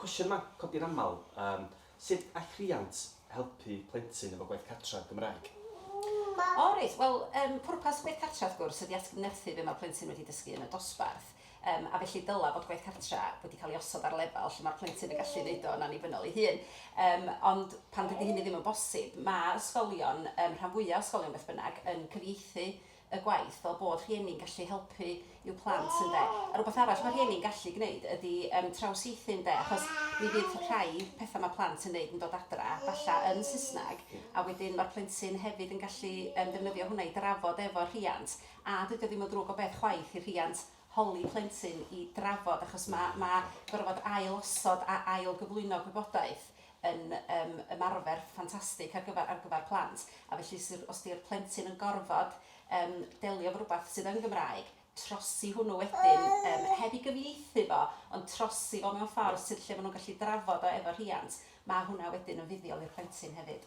cwestiwn yma codi'r aml. Sut all rhiant helpu plentyn efo gwaith cartra Cymraeg? O reit, wel, pwrpas gwaith cartra wrth gwrs ydi atgyfnerthu be mae'r plentyn wedi dysgu yn y dosbarth. A felly dyla bod gwaith cartra wedi cael ei osod ar lefel lle mae'r plentyn yn gallu gwneud o'n annibynnol ei hun. Ond pan dydy hynny ddim yn bosib, mae ysgolion, rhan fwyaf o ysgolion beth bynnag, yn cyfieithu y gwaith fel bod rhieni'n gallu helpu i'w plant ynde. A rhywbeth arall mae rhieni'n gallu gwneud ydy trawsieithu ynde, achos mi fydd rhai pethau mae plant yn gwneud yn dod adra, falle yn Saesneg, a wedyn mae'r plentyn hefyd yn gallu defnyddio hwnna i drafod efo rhiant, a dydy o ddim yn drwg o beth chwaith i'r rhiant holi plentyn i drafod, achos mae gorfod ail-osod a ail-gyflwyno gwybodaeth yn ymarfer ffantastig ar gyfer plant. A felly os di'r plentyn yn gorfod delio efo rhywbeth sydd yn Gymraeg, trosi hwnnw wedyn, heb i gyfieithu fo, ond trosi fo mewn ffordd sydd lle maen nhw'n gallu drafod o efo rhiant, mae hwnna wedyn yn fuddiol i'r plentyn hefyd.